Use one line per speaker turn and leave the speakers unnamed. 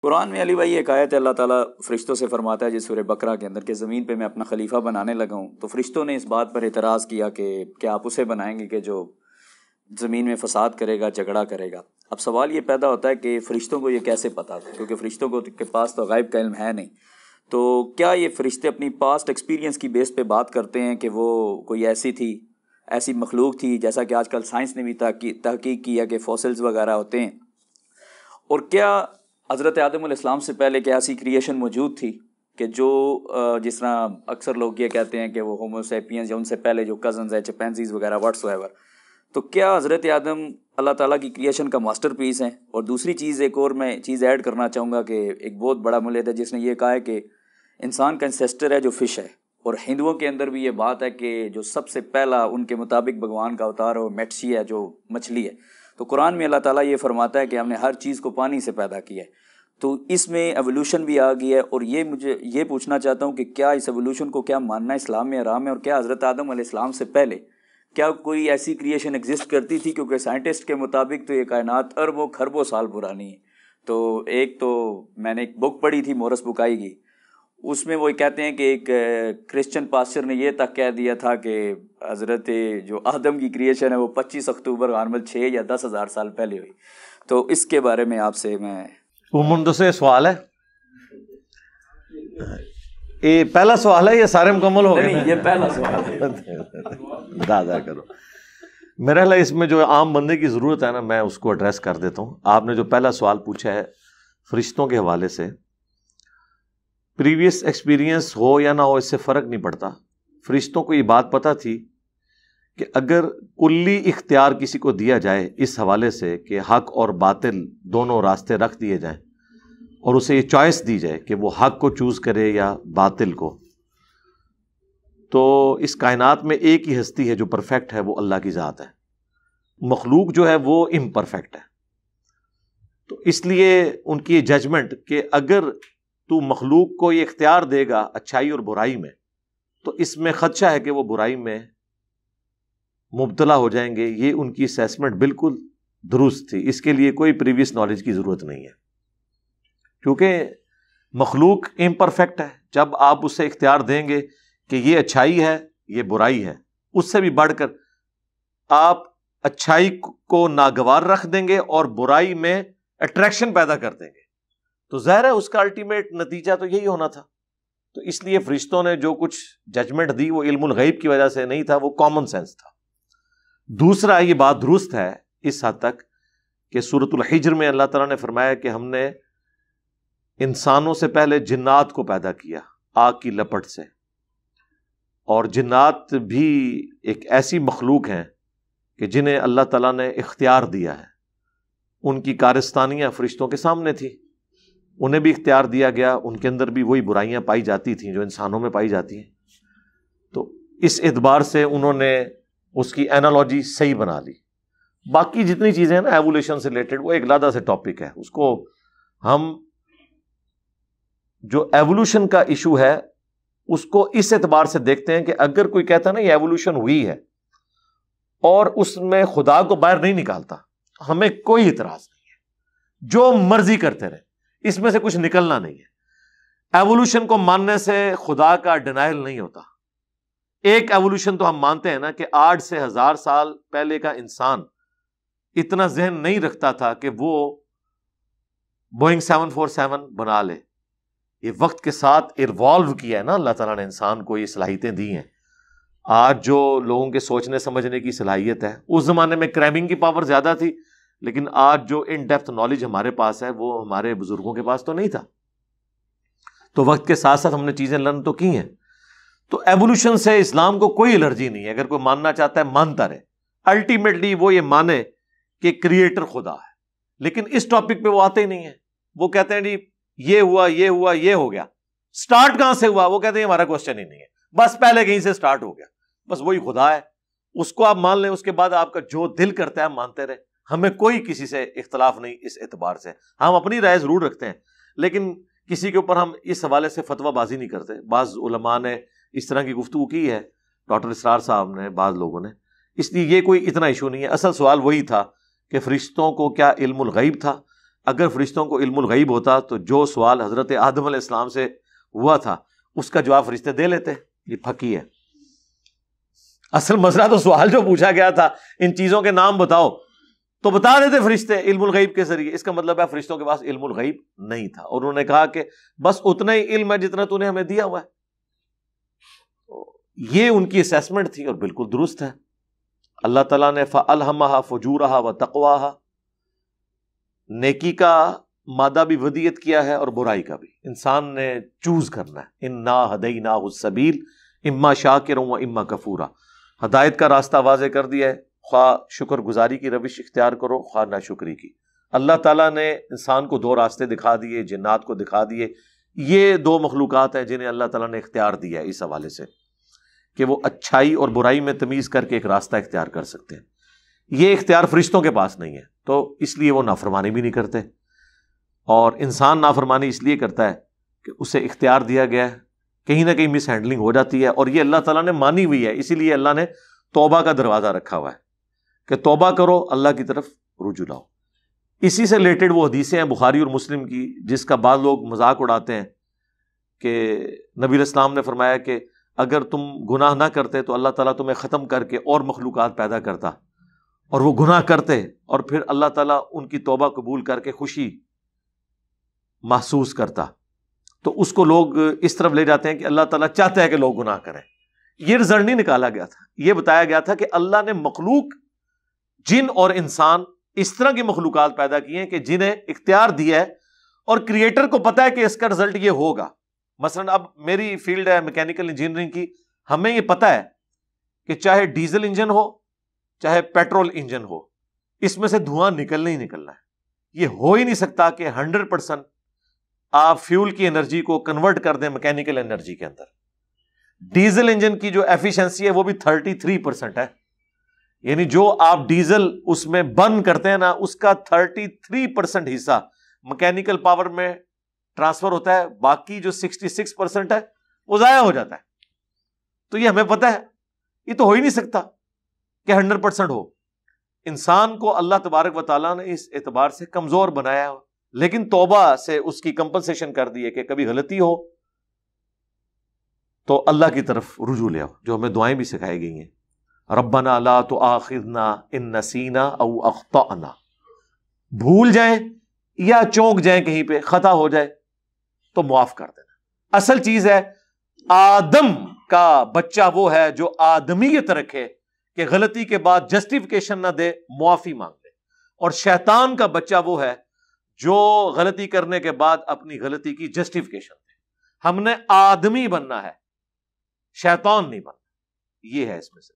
قرآن میں علی بھائی ایک آیت ہے، اللہ تعالیٰ فرشتوں سے فرماتا ہے جس سورہ بقرہ کے اندر کہ زمین پہ میں اپنا خلیفہ بنانے لگا ہوں، تو فرشتوں نے اس بات پر اعتراض کیا کہ کیا آپ اسے بنائیں گے کہ جو زمین میں فساد کرے گا، جھگڑا کرے گا۔ اب سوال یہ پیدا ہوتا ہے کہ فرشتوں کو یہ کیسے پتا تھا، کیونکہ فرشتوں کو کے پاس تو غیب کا علم ہے نہیں، تو کیا یہ فرشتے اپنی پاسٹ ایکسپیرینس کی بیس پہ بات کرتے ہیں کہ وہ کوئی ایسی مخلوق تھی، جیسا کہ آج کل سائنس نے بھی تحقیق کی ہے کہ فوسلز وغیرہ ہوتے ہیں، اور کیا حضرت آدم علیہ السلام سے پہلے کیا ایسی کریشن موجود تھی کہ جو جس طرح اکثر لوگ یہ کہتے ہیں کہ وہ ہومو سیپینز یا ان سے پہلے جو کزنز ہیں، چمپینزیز وغیرہ واٹس ایور، تو کیا حضرت آدم اللہ تعالیٰ کی کریشن کا ماسٹر پیس ہیں؟ اور دوسری چیز ایک اور میں چیز ایڈ کرنا چاہوں گا کہ ایک بہت بڑا ملحد ہے جس نے یہ کہا ہے کہ انسان کا انسیسٹر ہے جو فش ہے، اور ہندوؤں کے اندر بھی یہ بات ہے کہ جو سب سے پہلا ان کے مطابق بھگوان کا اوتار وہ میٹسی ہے، جو مچھلی ہے۔ تو قرآن میں اللہ تعالیٰ یہ فرماتا ہے کہ ہم نے ہر چیز کو پانی سے پیدا کیا ہے، تو اس میں ایولیوشن بھی آ گئی ہے، اور یہ مجھے یہ پوچھنا چاہتا ہوں کہ کیا اس ایولیوشن کو کیا ماننا اسلام میں حرام ہے، اور کیا حضرت آدم علیہ السلام سے پہلے کیا کوئی ایسی کریشن ایگزسٹ کرتی تھی؟ کیونکہ سائنٹسٹ کے مطابق تو یہ کائنات اربوں خربوں سال پرانی ہے۔ تو میں نے ایک بک پڑھی تھی مورس بکائی کی، اس میں وہ کہتے ہیں کہ ایک کرسچن پاسٹر نے یہ تک کہہ دیا تھا کہ حضرت جو آدم کی کریشن ہے وہ 25 اکتوبر غالباً 6 یا 10,000 سال پہلے ہوئی۔ تو اس کے بارے میں آپ سے میں
سے سوال ہے، یہ پہلا سوال ہے، یہ سارے مکمل ہو گئے؟
نہیں، یہ پہلا سوال ہے۔
دادا کرو، میرا خیال اس میں جو عام بندے کی ضرورت ہے نا، میں اس کو ایڈریس کر دیتا ہوں۔ آپ نے جو پہلا سوال پوچھا ہے فرشتوں کے حوالے سے، پریویس ایکسپیرینس ہو یا نہ ہو اس سے فرق نہیں پڑتا۔ فرشتوں کو یہ بات پتہ تھی کہ اگر کلی اختیار کسی کو دیا جائے اس حوالے سے کہ حق اور باطل دونوں راستے رکھ دیے جائیں، اور اسے یہ چوائس دی جائے کہ وہ حق کو چوز کرے یا باطل کو، تو اس کائنات میں ایک ہی ہستی ہے جو پرفیکٹ ہے، وہ اللہ کی ذات ہے۔ مخلوق جو ہے وہ امپرفیکٹ ہے، تو اس لیے ان کی ججمنٹ کہ اگر تو مخلوق کو یہ اختیار دے گا اچھائی اور برائی میں، تو اس میں خدشہ ہے کہ وہ برائی میں مبتلا ہو جائیں گے، یہ ان کی اسیسمنٹ بالکل درست تھی۔ اس کے لیے کوئی پریویس نالج کی ضرورت نہیں ہے، کیونکہ مخلوق امپرفیکٹ ہے۔ جب آپ اسے اختیار دیں گے کہ یہ اچھائی ہے، یہ برائی ہے، اس سے بھی بڑھ کر آپ اچھائی کو ناگوار رکھ دیں گے اور برائی میں اٹریکشن پیدا کر دیں گے، تو ظاہر ہے اس کا الٹیمیٹ نتیجہ تو یہی ہونا تھا۔ تو اس لیے فرشتوں نے جو کچھ ججمنٹ دی وہ علم الغیب کی وجہ سے نہیں تھا، وہ کامن سینس تھا۔ دوسرا، یہ بات درست ہے اس حد تک کہ سورۃ الحجر میں اللہ تعالیٰ نے فرمایا کہ ہم نے انسانوں سے پہلے جنات کو پیدا کیا آگ کی لپٹ سے، اور جنات بھی ایک ایسی مخلوق ہیں کہ جنہیں اللہ تعالیٰ نے اختیار دیا ہے۔ ان کی کارستانیاں فرشتوں کے سامنے تھی، انہیں بھی اختیار دیا گیا، ان کے اندر بھی وہی برائیاں پائی جاتی تھیں جو انسانوں میں پائی جاتی ہیں۔ تو اس اعتبار سے انہوں نے اس کی اینالوجی صحیح بنا لی۔ باقی جتنی چیزیں ہیں نا ایولیوشن سے ریلیٹڈ، وہ ایک علیحدہ سے ٹاپک ہے، اس کو ہم جو ایولیوشن کا ایشو ہے اس کو اس اعتبار سے دیکھتے ہیں کہ اگر کوئی کہتا ہے نا یہ ایولیوشن ہوئی ہے اور اس میں خدا کو باہر نہیں نکالتا، ہمیں کوئی اعتراض نہیں ہے، جو مرضی کرتے رہے، اس میں سے کچھ نکلنا نہیں ہے۔ ایولیوشن کو ماننے سے خدا کا ڈینائل نہیں ہوتا۔ ایک ایولیوشن تو ہم مانتے ہیں نا کہ 8 سے 1000 سال پہلے کا انسان اتنا ذہن نہیں رکھتا تھا کہ وہ بوئنگ 747 بنا لے۔ یہ وقت کے ساتھ ایوالو کیا ہے نا، اللہ تعالیٰ نے انسان کو یہ صلاحیتیں دی ہیں۔ آج جو لوگوں کے سوچنے سمجھنے کی صلاحیت ہے، اس زمانے میں کریمنگ کی پاور زیادہ تھی، لیکن آج جو ان ڈیپتھ نالج ہمارے پاس ہے وہ ہمارے بزرگوں کے پاس تو نہیں تھا۔ تو وقت کے ساتھ ساتھ ہم نے چیزیں لرن تو کی ہیں۔ تو ایولیوشن سے اسلام کو کوئی الرجی نہیں ہے، اگر کوئی ماننا چاہتا ہے مانتا رہے، الٹیمیٹلی وہ یہ مانے کہ کریٹر خدا ہے۔ لیکن اس ٹاپک پہ وہ آتے ہی نہیں ہیں، وہ کہتے ہیں جی یہ ہوا یہ ہوا یہ ہو گیا، سٹارٹ کہاں سے ہوا؟ وہ کہتے ہیں ہمارا کوشچن ہی نہیں ہے، بس پہلے کہیں سے سٹارٹ ہو گیا، بس وہی خدا ہے، اس کو آپ مان لیں، اس کے بعد آپ کا جو دل کرتا ہے مانتے رہے، ہمیں کوئی کسی سے اختلاف نہیں۔ اس اعتبار سے ہم اپنی رائے ضرور رکھتے ہیں، لیکن کسی کے اوپر ہم اس حوالے سے فتویٰ بازی نہیں کرتے۔ بعض علماء نے اس طرح کی گفتگو کی ہے، ڈاکٹر اسرار صاحب نے، بعض لوگوں نے، اس لیے یہ کوئی اتنا ایشو نہیں ہے۔ اصل سوال وہی تھا کہ فرشتوں کو کیا علم الغیب تھا؟ اگر فرشتوں کو علم الغیب ہوتا تو جو سوال حضرت آدم علیہ السلام سے ہوا تھا اس کا جواب فرشتے دے لیتے. یہ پھکی ہے. اصل مسئلہ تو سوال جو پوچھا گیا تھا ان چیزوں کے نام بتاؤ تو بتا دیتے فرشتے علم الغیب کے ذریعے. اس کا مطلب ہے فرشتوں کے پاس علم الغیب نہیں تھا, اور انہوں نے کہا کہ بس اتنا ہی علم ہے جتنا تو نے ہمیں دیا ہوا ہے. یہ ان کی اسیسمنٹ تھی اور بالکل درست ہے. اللہ تعالیٰ نے فَأَلْهَمَهَا فُجُورَهَا وَتَقْوَاهَا, نیکی کا مادہ بھی ودیت کیا ہے اور برائی کا بھی. انسان نے چوز کرنا ہے. اِنَّا هَدَيْنَاهُ السَّبِيلَ اِمَّا شَاكِرًا وَإِمَّا كَفُورًا. ہدایت کا راستہ واضح کر دیا ہے, خواہ شکر گزاری کی روش اختیار کرو خواہ ناشکری کی. اللہ تعالیٰ نے انسان کو دو راستے دکھا دیے, جنات کو دکھا دیے. یہ دو مخلوقات ہیں جنہیں اللہ تعالیٰ نے اختیار دیا ہے اس حوالے سے کہ وہ اچھائی اور برائی میں تمیز کر کے ایک راستہ اختیار کر سکتے ہیں. یہ اختیار فرشتوں کے پاس نہیں ہے, تو اس لیے وہ نافرمانی بھی نہیں کرتے. اور انسان نافرمانی اس لیے کرتا ہے کہ اسے اختیار دیا گیا ہے, کہیں نہ کہیں مس ہینڈلنگ ہو جاتی ہے, اور یہ اللہ تعالیٰ نے مانی ہوئی ہے. اسی لیے اللہ نے توبہ کا دروازہ رکھا ہوا ہے کہ توبہ کرو, اللہ کی طرف رجوع لاؤ. اسی سے ریلیٹڈ وہ حدیثیں ہیں بخاری اور مسلم کی, جس کا بعض لوگ مذاق اڑاتے ہیں کہ نبی علیہ السلام نے فرمایا کہ اگر تم گناہ نہ کرتے تو اللہ تعالیٰ تمہیں ختم کر کے اور مخلوقات پیدا کرتا, اور وہ گناہ کرتے اور پھر اللہ تعالیٰ ان کی توبہ قبول کر کے خوشی محسوس کرتا. تو اس کو لوگ اس طرف لے جاتے ہیں کہ اللہ تعالیٰ چاہتا ہے کہ لوگ گناہ کریں. یہ رزلٹ نہیں نکالا گیا تھا. یہ بتایا گیا تھا کہ اللہ نے مخلوق جن اور انسان اس طرح کی مخلوقات پیدا کی ہیں کہ جنہیں اختیار دیا ہے اور کریٹر کو پتا ہے کہ اس کا رزلٹ یہ ہوگا. مثلا اب میری فیلڈ ہے میکینیکل انجینئرنگ کی, ہمیں یہ پتا ہے کہ چاہے ڈیزل انجن ہو چاہے پیٹرول انجن ہو, اس میں سے دھواں نکلنا ہی نکلنا ہے. یہ ہو ہی نہیں سکتا کہ 100% آپ فیول کی انرجی کو کنورٹ کر دیں میکینیکل انرجی کے اندر. ڈیزل انجن کی جو ایفیشنسی ہے وہ بھی 33% ہے, یعنی جو آپ ڈیزل اس میں برن کرتے ہیں نا, اس کا 33% حصہ میکینیکل پاور میں ٹرانسفر ہوتا ہے, باقی جو 66% ہے وہ ضائع ہو جاتا ہے. تو یہ ہمیں پتہ ہے, یہ تو ہو ہی نہیں سکتا کہ 100% ہو. انسان کو اللہ تبارک و تعالیٰ نے اس اعتبار سے کمزور بنایا, لیکن توبہ سے اس کی کمپنسیشن کر دی ہے کہ کبھی غلطی ہو تو اللہ کی طرف رجوع لے آؤ, جو ہمیں دعائیں بھی سکھائی گئی ہیں. ربنا لا تؤاخذنا ان نسینا او اخطأنا, بھول جائیں یا چونک جائیں, کہیں پہ خطا ہو جائے تو معاف کر دینا. اصل چیز ہے آدم کا بچہ وہ ہے جو آدمیت رکھے کہ غلطی کے بعد جسٹیفیکیشن نہ دے, معافی مانگ لے. اور شیطان کا بچہ وہ ہے جو غلطی کرنے کے بعد اپنی غلطی کی جسٹیفیکیشن دے. ہم نے آدمی بننا ہے, شیطان نہیں بننا. یہ ہے اس میں سے